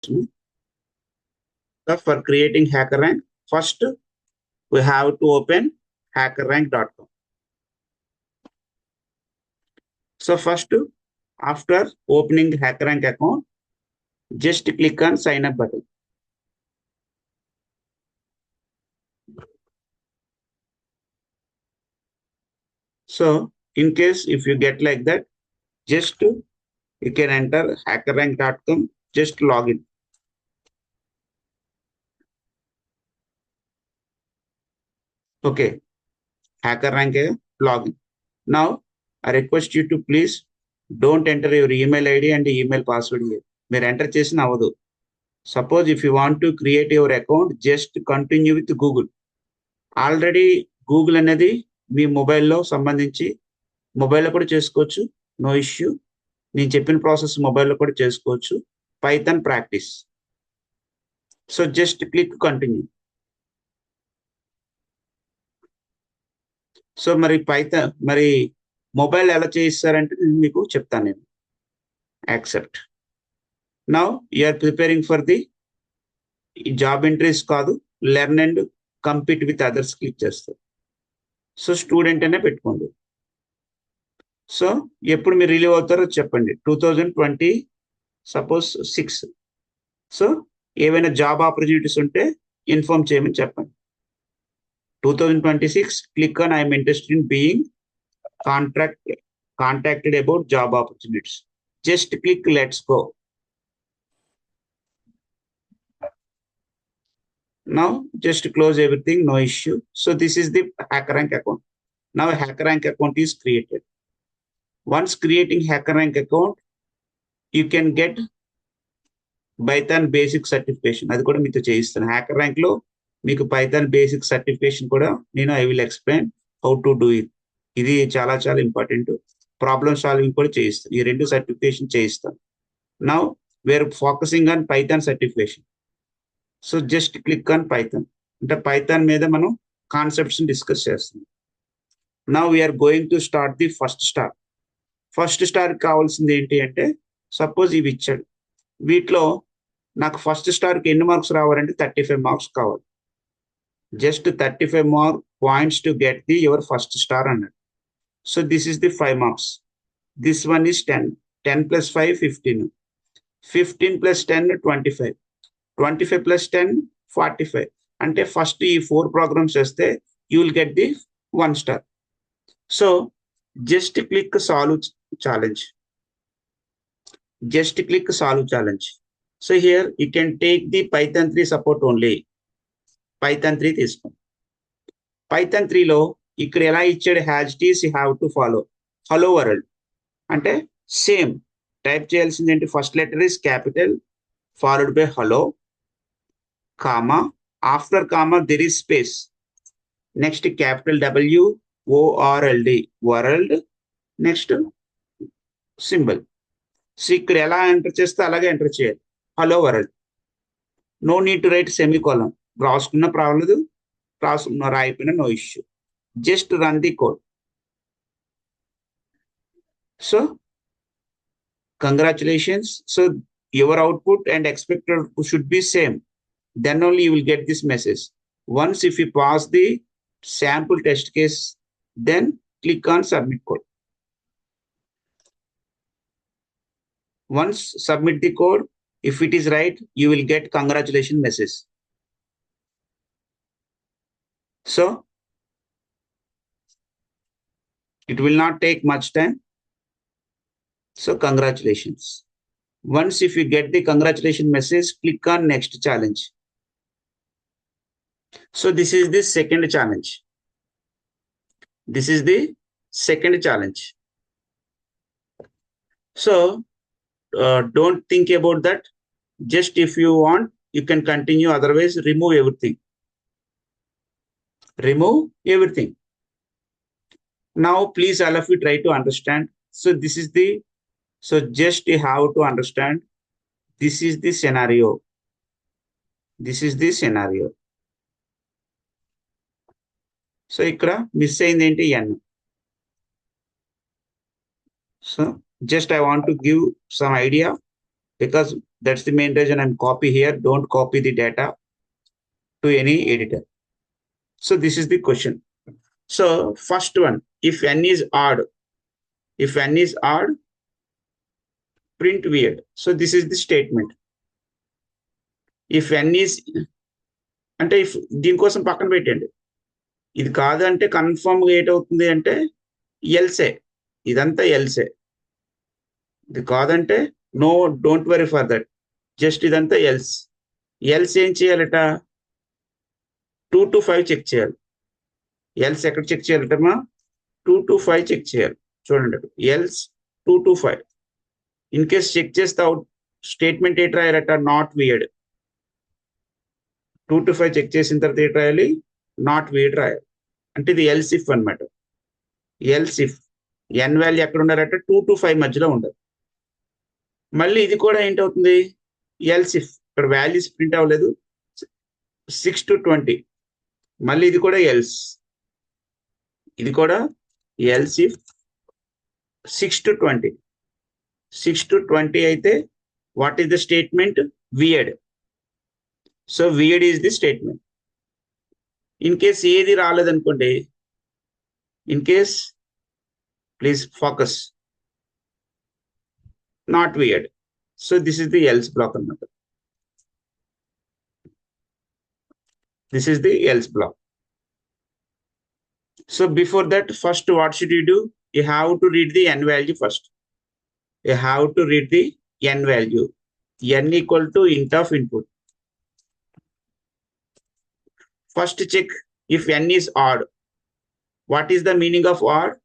మాత్రమే. So for creating HackerRank, first we have to open hackerrank.com. So first, after opening HackerRank account, just click on sign up button. So in case if you get like that, just you can enter hackerrank.com, just log in. Okay, HackerRank login. Now I request you to please don't enter your email ID and email password here. మీరు enter చేసిన అవ్వదు. Suppose if you want to create your account, just continue with Google. Already Google అనేది మీ మొబైల్లో సంబంధించి మొబైల్లో కూడా చేసుకోవచ్చు, no issue. నేను చెప్పిన ప్రాసెస్ మొబైల్లో కూడా చేసుకోవచ్చు. Python practice. So just click continue. So మరి పైథాన్ మరి మొబైల్ ఎలా చేయిస్తారంటే నేను మీకు చెప్తాను. నేను accept. Now you're preparing for the job entries కాదు, learn and compete with others click చేస్తారు. సో స్టూడెంట్ అనే పెట్టుకోండి. సో ఎప్పుడు మీరు రిలీవ్ అవుతారో చెప్పండి. 2020 సపోజ్ 6. సో ఏవైనా జాబ్ ఆపర్చునిటీస్ ఉంటే ఇన్ఫార్మ్ చేయమని చెప్పండి. 2026 click on I'm interested in being contacted about job opportunities. Just click let's go. Now just close everything, no issue. So this is the HackerRank account. Now a HackerRank account is created. Once creating HackerRank account, you can get Python basic certification. అది కూడా మీతో చేయిస్తాను. HackerRank లో మీకు Python basic certification కూడా నేను I will explain how to do it. ఇది చాలా చాలా ఇంపార్టెంట్. ప్రాబ్లమ్ సాల్వింగ్ కూడా చేయిస్తాను. ఈ రెండు సర్టిఫికేషన్ చేయిస్తాను. Now we are focusing on Python certification. So just click on Python. అంటే పైథాన్ మీద మనం కాన్సెప్ట్స్ డిస్కస్ చేస్తాం. Now we're going to start the first star. First star కావాల్సింది ఏంటి అంటే, సపోజ్ ఇవి ఇచ్చాడు. వీటిలో నాకు ఫస్ట్ స్టార్కి ఎన్ని మార్క్స్ రావాలంటే 35 మార్క్స్ కావాలి. Just 35 points to get the your first star అన్నాడు. So this is the 5 marks. This one is 10. 10 + 5 15. 15 + 10 25. 25 + 10 45. అంటే ఫస్ట్ ఈ 4 ప్రోగ్రామ్స్ చేస్తే you will get the 1 star. So just click solve challenge. Just click solve challenge. So here you can take the Python 3 support only. Python 3 తీసుకోండి. Python 3లో ఇక్కడ ఎలా ఇచ్చాడు, has it is you have to follow. Hello world అంటే same type చేయాల్సింది ఏంటి, first letter is capital followed bye hello, comma, after comma there is space, next capital WORLD, world, next symbol. So ఇక్కడ ఎలా enter చేస్తే అలాగే enter చేయాలి. Hello world. No need to write semicolon. రాసుకున్న ప్రాబ్లేదు, రాయిపోయినా no issue. Just run the code. So congratulations. So your output and expected should be same. Then only you will get this message. Once if you pass the sample test case, then click on submit code. Once submit the code, if it is right, you will get congratulations message. So it will not take much time. So congratulations. Once if you get the congratulations message, click on next challenge. So this is the second challenge. This is the second challenge. So don't think about that. Just if you want, you can continue. Otherwise, remove everything. Remove everything. Now, please, all of you try to understand. So this is the, so just you have to understand. This is the scenario. This is the scenario. So ఇక్కడ miss అయింది ఏంటి, n. So just I want to give some idea because That's the main reason I'm copy here. Don't copy the data to any editor. So this is the question. So first one, if n is odd, print weird. So this is the statement. If n is అంటే if దీనికోసం పక్కన పెట్టండి. ఇది కాదంటే confirm గా ఏటవుతుంది అంటే else, ఇదంతా else. ఇది కాదంటే no, don't worry for that, just ఇదంతా ఎల్స్. ఎల్స్ ఏం చేయాలట, 2 to 5 చెక్ చేయాలి. ఎల్స్ ఎక్కడ చెక్ చేయాలటమ్మా, 2 to 5 చెక్ చేయాలి. చూడండి, else 2 to 5. In case check చేస్తే అవుట్ స్టేట్మెంట్ ఏంటి రాయాలట, నాట్ వియర్డ్. 2 to 5 చెక్ చేసిన తర్వాత ఏంటి రాయాలి, నాట్ వియర్డ్ రాయాలి. అంటే ఇది ఎల్స్ ఇఫ్ అనమాట. ఎల్స్ ఇఫ్ ఎన్ వాల్యూ ఎక్కడ ఉండాలంటే 2 to 5 మధ్యలో ఉండాలి. మళ్ళీ ఇది కూడా ఏంటవుతుంది, ఎల్స్ ఇఫ్ ఇక్కడ వాల్యూస్ ప్రింట్ అవ్వలేదు, 6 to 20. మళ్ళీ ఇది కూడా ఎల్స్, ఇది కూడా ఎల్స్ ఇఫ్ 6 to 20. 6 to 20 అయితే what is the statement, weird. So weird is the statement. In case ఏది రాలేదనుకోండి, in case please focus, not weird. So this is the else block అన్నమాట. This is the else block. So before that, first what should you do? You have to read the n value first. You have to read the n value. N equal to int of input. First check if n is odd. What is the meaning of odd?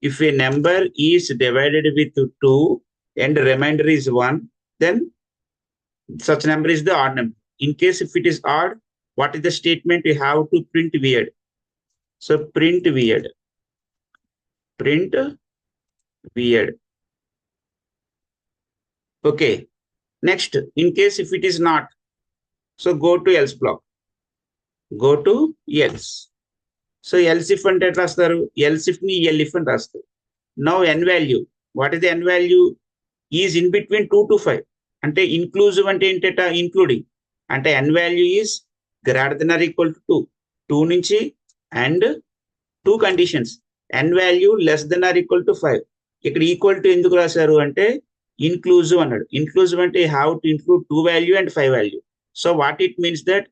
If a number is divided with 2 and remainder is 1, then such number is the odd number. In case if it is odd, what is the statement? You have to print weird. So print weird. Print weird. Okay. Next, in case if it is not, so go to else block. Go to else. So else if and rastaru, else if ni elif and rastaru. Now n value. What is the n value? Is in between 2 to 5. Ante inclusive ante enteta including. Ante n value is greater than or equal to 2. 2 నుంచి and 2 conditions, n value less than or equal to 5. ఇక్కడ equal to ఎందుకు రాశారు అంటే inclusive అన్నాడు. Inclusive అంటే have to include 2 value and 5 value. So what it means that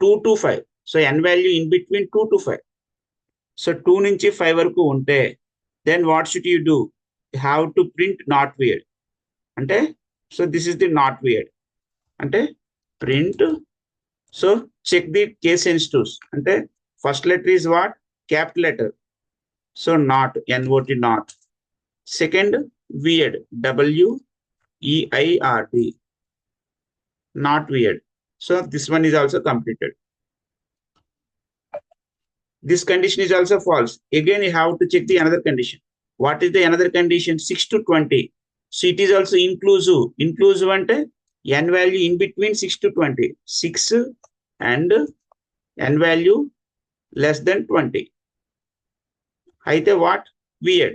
2 to 5. So n value in between 2 to 5. So 2 నుంచి 5 వరకు ఉంటే then what should you do, have to print not weird. అంటే so this is the not weird అంటే print. So check the case sensitives. అంటే first letter is what? Capital letter. So not, not, not. Second, weird, weird. Not weird. So this one is also completed. This condition is also false. Again, you have to check the another condition. What is the another condition? 6 to 20. So it is also inclusive. Inclusive అంటే n value in between 6 to 20. 6 and n value less than 20. అయితే what? Weird.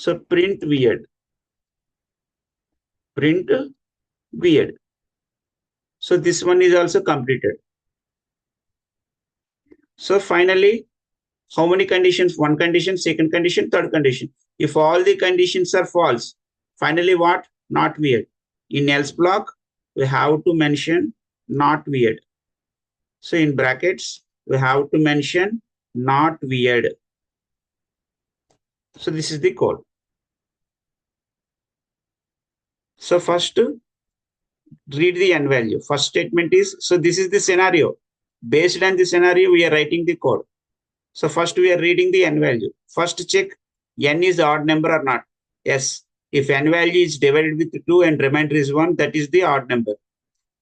So print weird. Print weird. So this one is also completed. So finally, how many conditions? One condition, second condition, third condition. If all the conditions are false, finally what? Not weird. In else block, we have to mention not weird. So in brackets, we have to mention not weird. So this is the code. So first, read the n value. First statement is, so this is the scenario. Based on the scenario, we are writing the code. So first we are reading the n value. First check n is odd number or not. Yes. If n value is divided with 2 and remainder is 1, that is the odd number.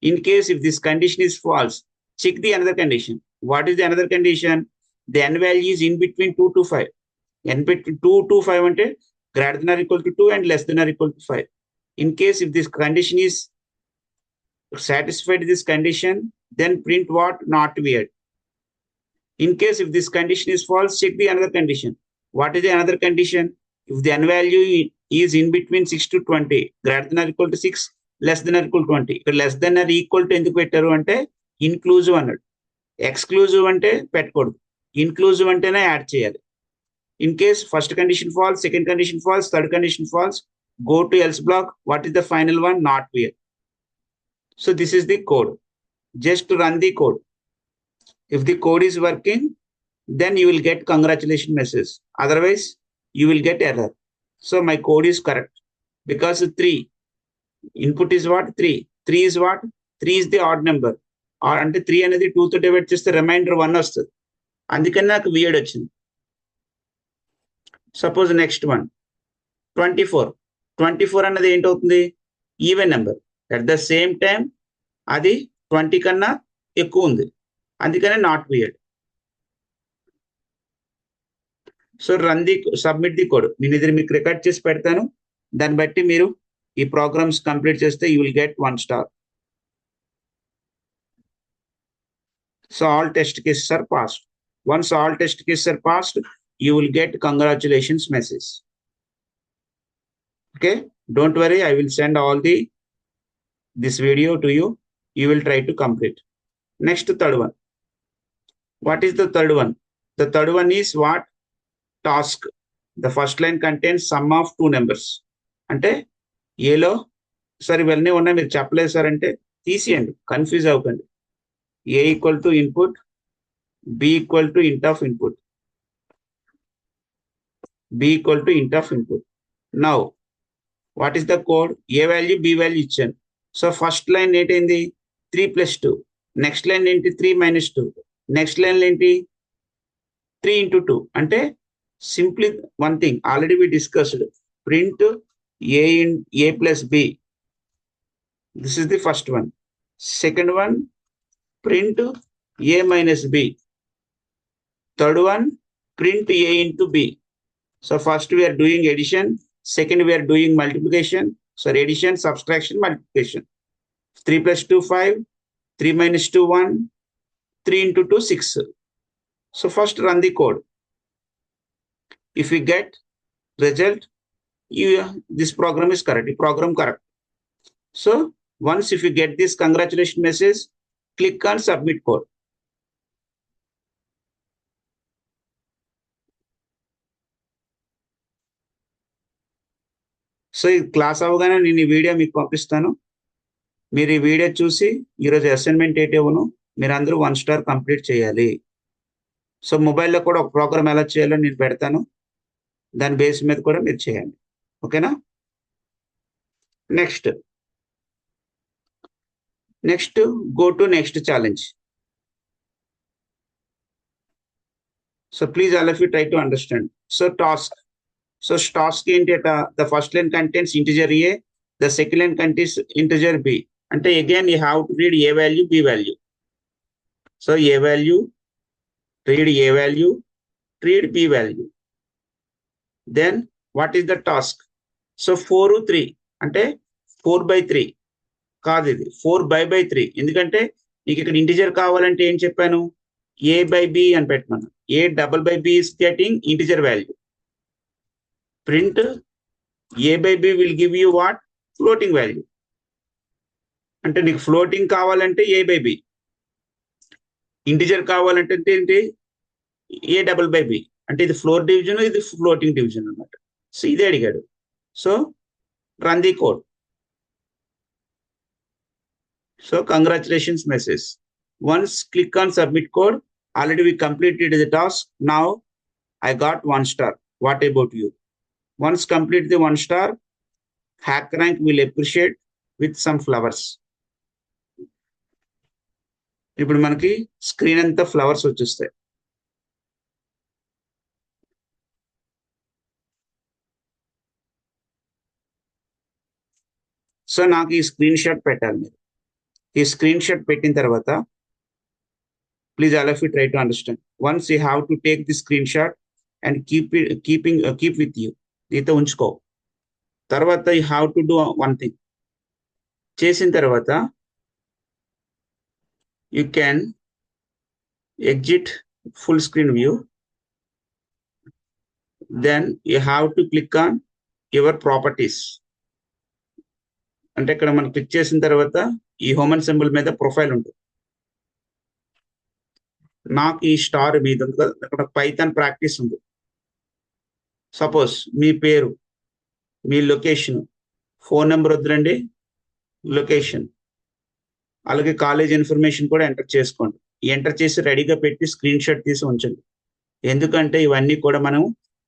In case if this condition is false, check the another condition. What is the another condition? The n value is in between 2 to 5. n between 2 to 5 ante greater than or equal to 2 and less than or equal to 5. In case if this condition is satisfied this condition, then print what? Not weird. In case if this condition is false, check the another condition. What is the another condition? If the n value is in between 6 to 20, greater than or equal to 6 less than or equal 20. ఇక్కడ less than or equal to ఎందుకు పెట్టారు అంటే inclusive అన్నాడు. Exclusive అంటే పెట్టకూడదు, inclusive అంటేనే add చేయాలి. In case first condition false, second condition false, third condition false, go to else block. What is the final one? Not here. So this is the code. Just to run the code. If the code is working, then you will get congratulations message. Otherwise, you will get error. So my code is correct because 3 input is what? 3. 3 is what? 3 is the odd number. Or అంటే 3 అనేది 2 తో divide చేస్తే reminder 1 వస్తుంది. అందుకని నాకు weird వచ్చింది. Suppose next one 24. 24 అన్నది ఏంటవుతుంది? Even number. At the same time అది 20 కన్నా ఎక్కువ ఉంది, అందుకనే not weird. So run the submit the code. నేను ఇది మీకు రికార్డ్ చేసి పెడతాను, దాన్ని బట్టి మీరు ఈ ప్రోగ్రామ్స్ కంప్లీట్ చేస్తే you will get 1 star. So all test cases are passed. Once all test cases are passed, you will get congratulations message. Okay, don't worry, I will send all this video to you. You will try to complete. Next, third one. What is the third one? The third one is what? Task. The first line contains sum of 2 numbers. అంటే ఏలో sir ఇవన్నీ ఉన్నాయి మీరు చెప్పలేదు sir అంటే తీసేయండి, confuse అవ్వకండి. A equal to input, B equal to int of input, b equal to int of input. Now, what is the code? A value, b value ఇచ్చాను. సో ఫస్ట్ లైన్ ఏంటి? 3 + 2. Next line ఏంటి? 3 - 2. Next line ఏంటి? 3 × 2. అంటే simply one thing already we discussed. Print a + b. This is the first one. Second one print a - b. Third one print a × b. So first we are doing addition, second we are doing multiplication. So addition, subtraction, multiplication. 3 + 2 5, 3 - 2 1, 3 × 2 6. So first run the code. If we get result, this program is correct. Program correct. So once if you get this congratulations message, click on submit code. So ఈ class అవగానే నేను ఈ video మీకు పంపిస్తాను. మీరు ఈ video చూసి ఈరోజు అసైన్మెంట్ ఏంటేవను మీరు అందరూ 1 స్టార్ కంప్లీట్ చేయాలి. సో మొబైల్లో కూడా ఒక ప్రోగ్రామ్ ఎలా చేయాలో నేను పెడతాను, దాని బేస్ మీద కూడా మీరు చేయండి. ఓకేనా? Next go to next challenge. So please all of you try to understand. So task. So task ఏంటి అట? The first line contains integer a, the second line contains integer b. అంటే again you have to read a value, b value. So a value, read a value, read b value. Then what is the task? So 4 3 అంటే 4/3 కాదు, ఇది 4/3. ఎందుకంటే నీకు ఇక్కడ integer కావాలంటే ఏం చెప్పాను? a/b అని పెట్టమను. a/b is getting integer value. Print a/b will give you what? Floating value. అంటే నీకు ఫ్లోటింగ్ కావాలంటే a/b, ఇంటిజర్ కావాలంటే ఏంటి? a/b. అంటే ఇది ఫ్లోర్ డివిజన్, ఇది ఫ్లోటింగ్ డివిజన్ అన్నమాట. సో ఇదే అడిగాడు. So run the code. So congratulations message. Once click on submit code. Already we completed the task. Now I got 1 star. What about you? Once complete the 1 star, HackRank will appreciate with some flowers. ఇప్పుడు మనకి screen అంతా flowers వచ్చేస్తాయి. So నాకు ఈ screen shot పెట్టాలి. మీరు ఈ screen shot పెట్టిన తర్వాత please all of you try to understand. Once you have to take the screen shot and keep with you. దీంతో ఉంచుకో. తర్వాత you have to do one thing. చేసిన తర్వాత you can exit full screen view. Then you have to click on your properties. అంటే ఇక్కడ మనం click చేసిన తర్వాత ఈ హ్యూమన్ సింబల్ మీద ప్రొఫైల్ ఉంటుంది. నాకు ఈ స్టార్ మీద ఉంది కదా, అక్కడ పైథాన్ ప్రాక్టీస్ ఉంది. సపోజ్ మీ పేరు, మీ లొకేషన్, ఫోన్ నెంబర్ వద్దులండి, లొకేషన్, అలాగే కాలేజ్ ఇన్ఫర్మేషన్ కూడా ఎంటర్ చేసుకోండి. ఎంటర్ చేసి రెడీగా పెట్టి స్క్రీన్ షాట్ తీసి ఉంచండి. ఎందుకంటే ఇవన్నీ కూడా మనం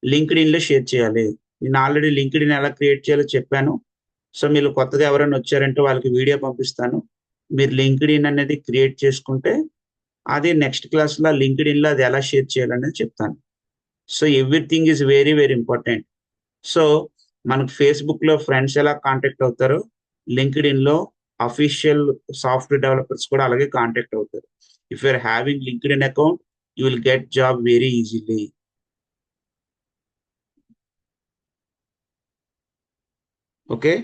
లింక్డ్ఇన్ లో షేర్ చేయాలి. నేను ఆల్రెడీ లింక్డ్ఇన్ ఎలా క్రియేట్ చేయాలో చెప్పాను. సో మీరు కొత్తగా ఎవరైనా వచ్చారంటే వాళ్ళకి వీడియో పంపిస్తాను. మీరు లింక్డ్ఇన్ అనేది క్రియేట్ చేసుకుంటే అది నెక్స్ట్ క్లాస్లో లింక్డ్ఇన్ లో అది ఎలా షేర్ చేయాలనేది చెప్తాను. So everything is very very important. So మనకు ఫేస్బుక్ లో ఫ్రెండ్స్ ఎలా కాంటాక్ట్ అవుతారో లింక్డ్ఇన్ లో అఫీషియల్ సాఫ్ట్వేర్ డెవలపర్స్ కూడా అలాగే కాంటాక్ట్ అవుతారు. If you're having LinkedIn account, you will get job very easily. Okay.